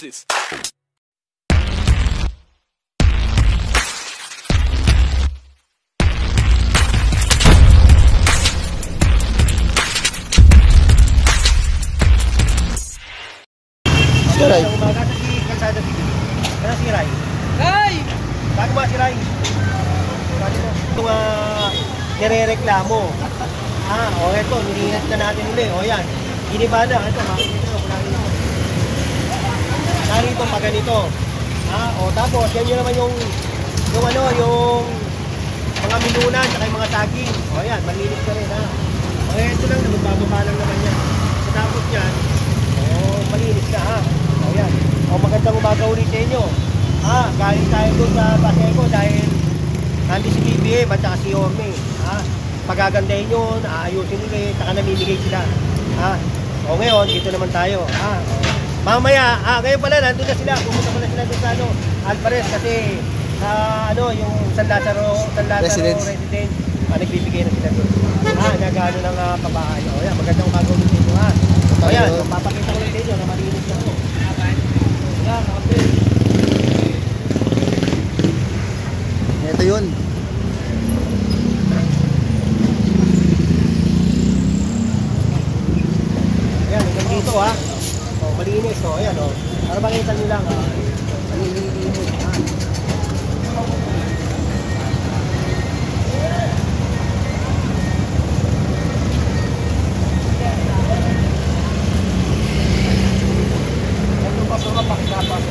this? Si Ray. Umaga sa si Kalsada City. Ano si Ray? Ay! Bago ba si Ray? Ito nga nirereklamo. Eto, nilinis na natin uli. Yan. Ginibada. Ito, makikita nyo. Narito pa ganito. Tapos, yan yun naman yung mga minunan, saka yung mga saging. Yan, malinis ka rin, ito lang, nagbababa lang naman yan. Tapos yan, malinis ka, yan. Magandang umaga ulit sa inyo. Galing tayo doon sa Paseco dahil nandito si BBM at saka si Orme. Pagagandahin yun, aayusin ulit, saka namimigay sila. Ngayon, dito naman tayo. Mamaya, ngayon pala, nandun na sila. Pumunta pala sila doon sa Alvarez kasi yung San Lazaro Residence. Nagbibigay na sila doon. Nagano ng pabahay. Yan, magandang umaga ulit sa inyo. Ayan, papakita ko ulit sa inyo na malinis na ako. Yan, okay. Ito yun. Ayan, hanggang dito malinis ayan para makita nyo lang malinis ito pa sa pakitapas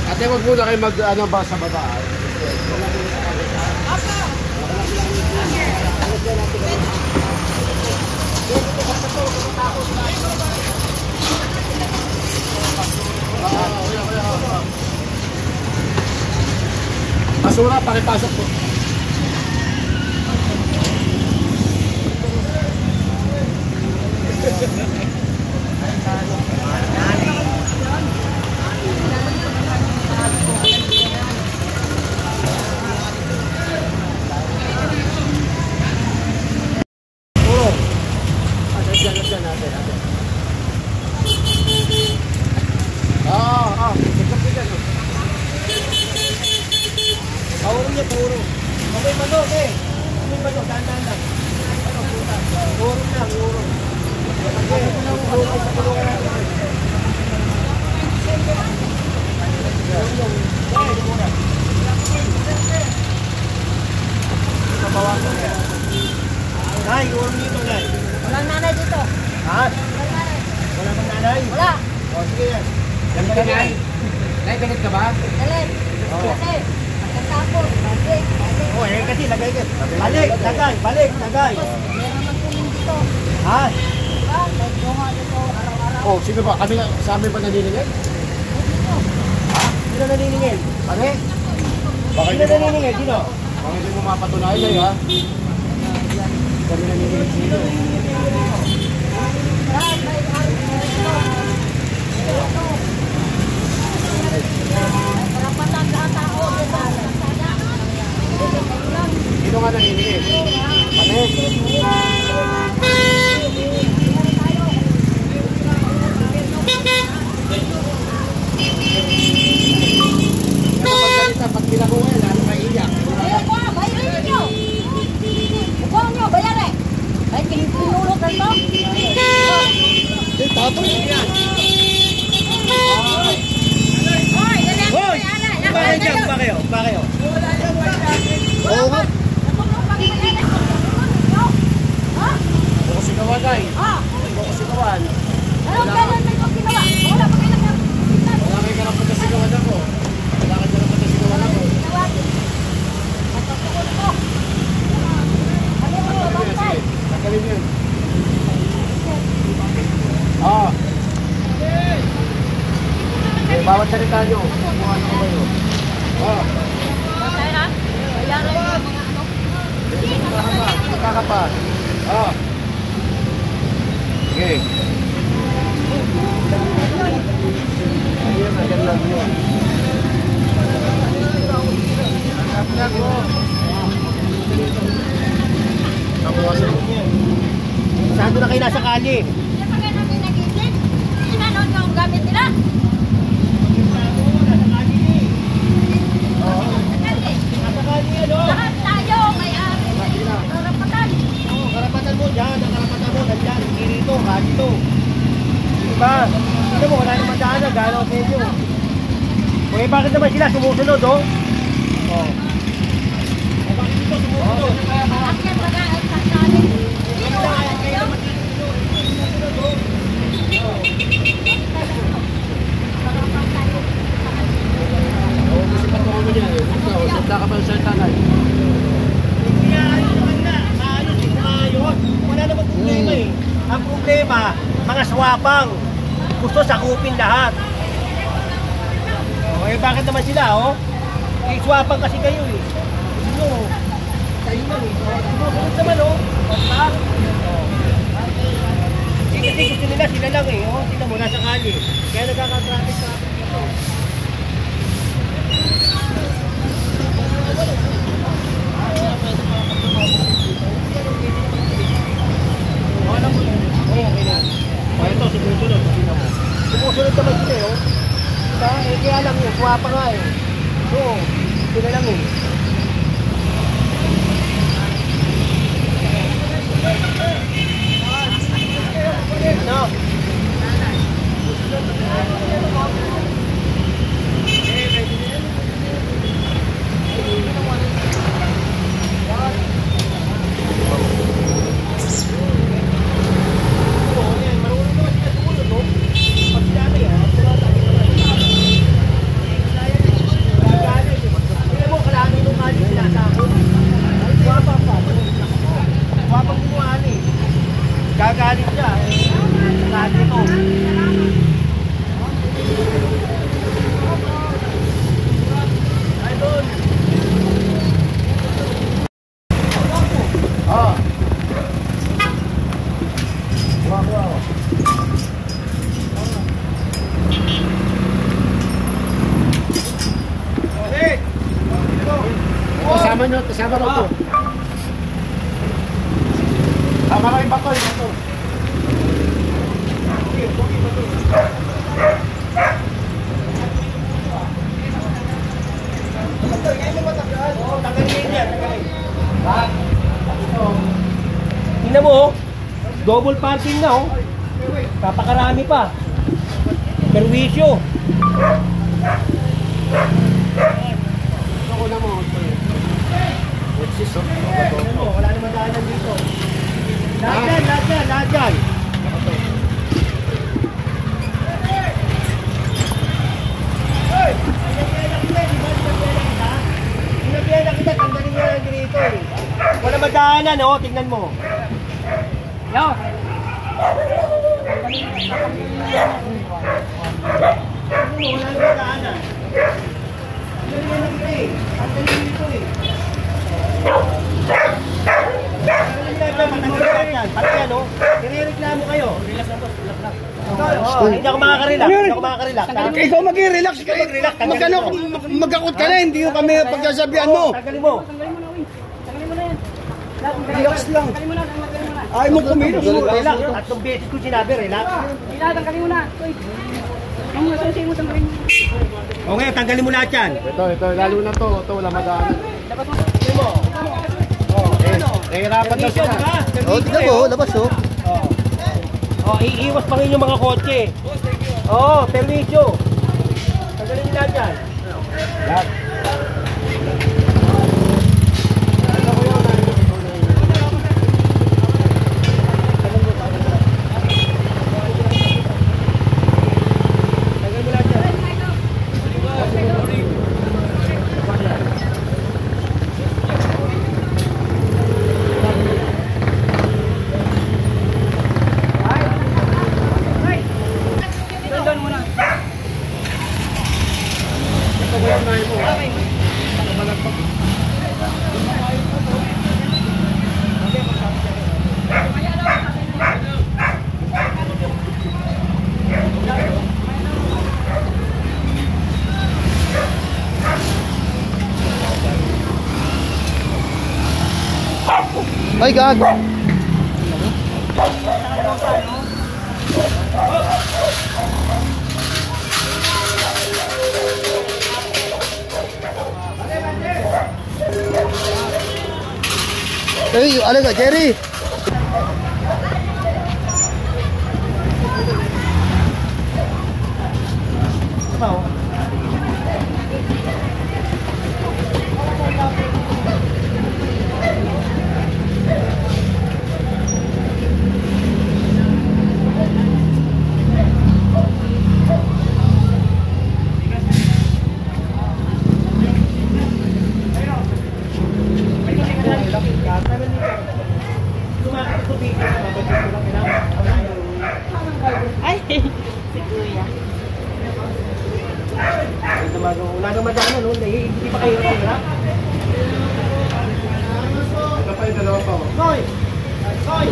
Ate, wag muna kayo ba sa baba. Basura, pakipasok po. Puro niya, puro. May manok May manok, dahan-dahan lang. Puro lang, puro. Nay, puro dito, Nay. Walang nanay dito. Wala bang nanay? Wala. Sige yan. Yan ka Nay. Nay, ganit ka ba? Dalit. Kasi, pagkatapos, balik. Kasi lagay ka. Balik, lagay. Meron magtuling dito. Diba? Nagbunga dito araw-araw. Sino ba? Kami sa amin ba naniningil? Sino naniningil? Pare? Baka Sino naniningil? Sino? Baka hindi mo mapatunayan Nay, ha? Kami naniningil sino. Lahat, may halos na ito. Karapatan sa tao. Sino nga naniningil? Pag pinakuha yan, may iyak. Bayarin nyo. Bukong nyo, bayarin. Kahit pinulot na ito. Tatong yan. Hoy! Ba kayo? Oo nga. Ako sigawan, Nay. Ako sigawan. Anong gano'n may kong ginawa? Wala pa kayo nagkakitan. Wala kayo karapat na sigawan ako. Wala kayo karapat na sigawan ako. Matapukol ko. Ano mo, bantay? Tagalin yun. Bawat salita nyo. Kung ano kayo. Bantay na? Bayaran nyo mga ano? Kakapat. Sige. Ayun, agad lang yun. Masyado na kayo nasa kalye. Hindi pa kayo namin nag-isip. Inanon yung gamit nila. Nasa kalye. Sa kalye. Nasa kalye, ano? Lahat tayo may-ari. Karapatan. Oo, karapatan mo dyan. Ang karapatan mo, nandyan. Hindi rito, dito. Diba? Tignan mo, wala naman daan. Gano'n sa inyo. Okay, bakit naman sila sumusunod, oh? Oh. Eh, bakit dito sumusunod? Akyat baga ang sasali. Sino ang ayaw? Oo, kasi patungan mo niya eh. Ikaw, sanda ka pa sa tanay. Kaya ayos naman na. Maayos eh, maayos. Wala naman problema eh. Ang problema, mga swapang. Gusto sakupin lahat. Okay, bakit naman sila, oh? Eh, swapang kasi kayo eh. Sino? Kayo man eh. Sumusunod naman, oh. Basta. Kasi gusto nila, sila lang eh. Oh, sila mo, nasa kalye. Kaya nagkaka-traffic dito. Oh, ito, sumusunod. Sumusunod naman sila, oh. Diba? Eh, kaya lang yun, swapa nga eh. So, sila lang eh. Ano? Gagalit siya eh. Lagi ito. Ay, doon. Oh. Wow. Okay. Kasama nyo to. Tama kayo ba ito? Tingnan mo, oh. Double parking na, oh. Papakarami pa. Perwisyo. Ako na mo. Tingnan mo, wala naman daanan dito. Lahat yan. Sinabihan na kita, tanggalin nyo lang dito eh. Wala madaanan, oh, tingnan mo. Yo! Wala madaanan. Tanggalin na kita eh. Tanggalin dito eh. Pati ano, nire-reklamo kayo. Relax lang po, relax lang. Hindi ako makaka-relax. Ikaw mag-relax. Magkano, magkakot ka na, hindi yung kami pagkasabihan mo. Tanggalin mo. Tanggalin mo na yan. Relax lang. Tanggalin mo na. Ay mo kumilos. Relax. Tatlong beses ko sinabi, relax. Tanggalin mo na. Uy. Ang masusi mo, tanggalin mo. Okay, tanggalin mo lahat yan. Ito, lalo na to. Ito, wala madaanan. Dapat mo. Tanggalin mo. Nahihirapan daw sila. Oh, tignan mo, labas oh. Iiwas pa rin yung mga kotse. Permisyo. Tanggalin nyo lahat yan. Lahat. Ay, gago. Hey, ano ka, Jerry? Ay, si Kuya. Wala naman daan, no? Hindi pa kayo hirap. Ito pa yung dalawa pa. Koy! Koy!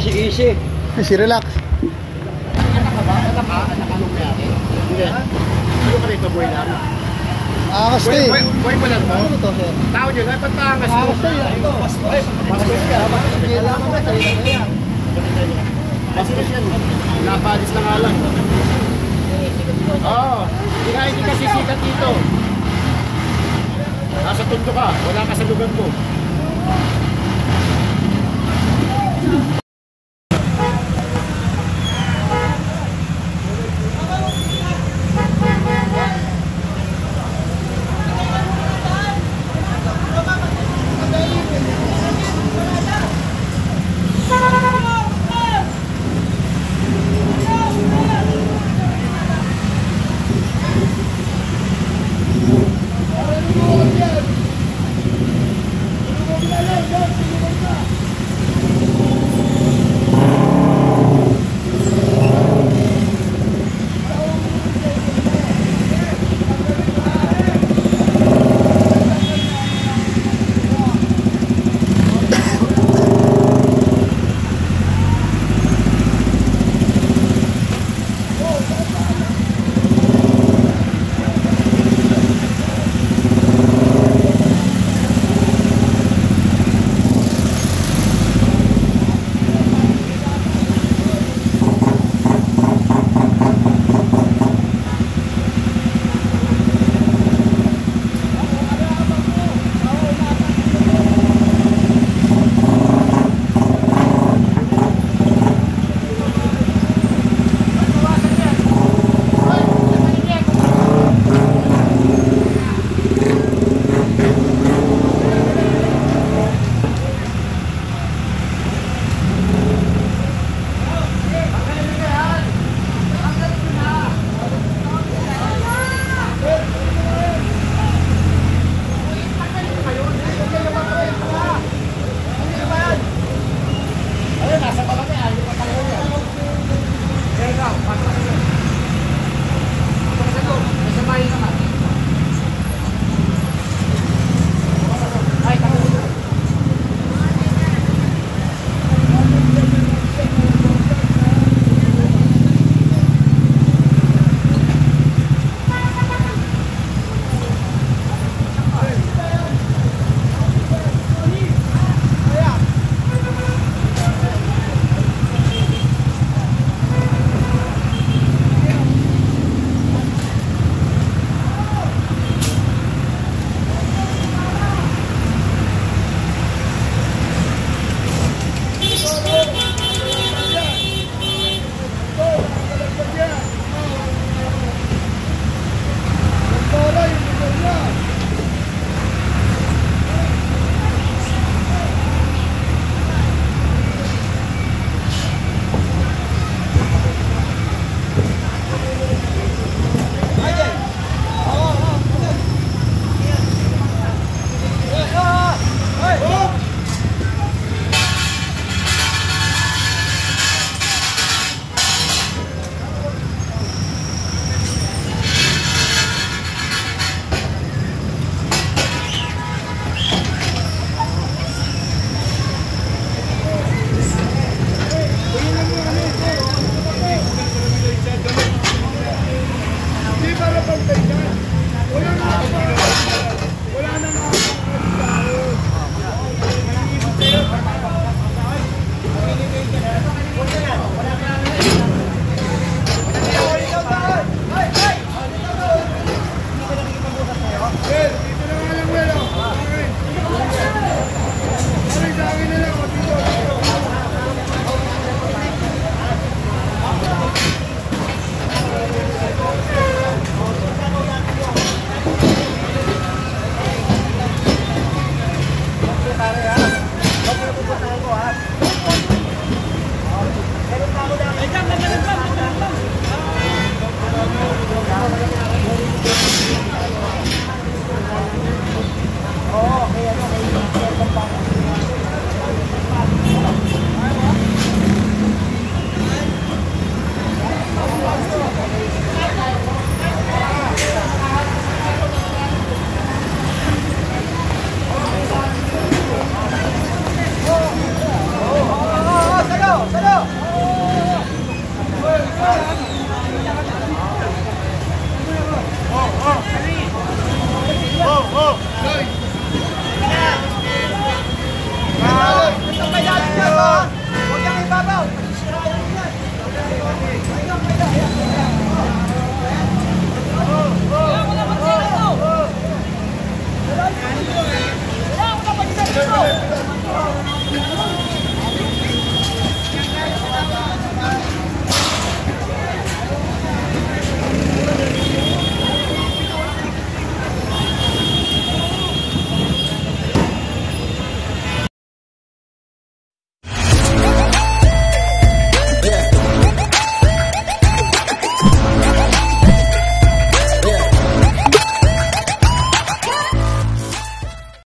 Easy. Si relax. Anak ka ba? Anak ka? Anak anong mayari? Hindi. Ano ka rito, boy lang? Angas to eh. Boy mo lang to? Ano to, sir? Tao nyo, dapat paangas mo. Angas to eh. Ito. Kailangan na, sarili na yan. Napalis na nga lang. Oo. Hindi ka sisikat dito. Nasa tundo ka, wala ka sa lugar mo. Go! karapantay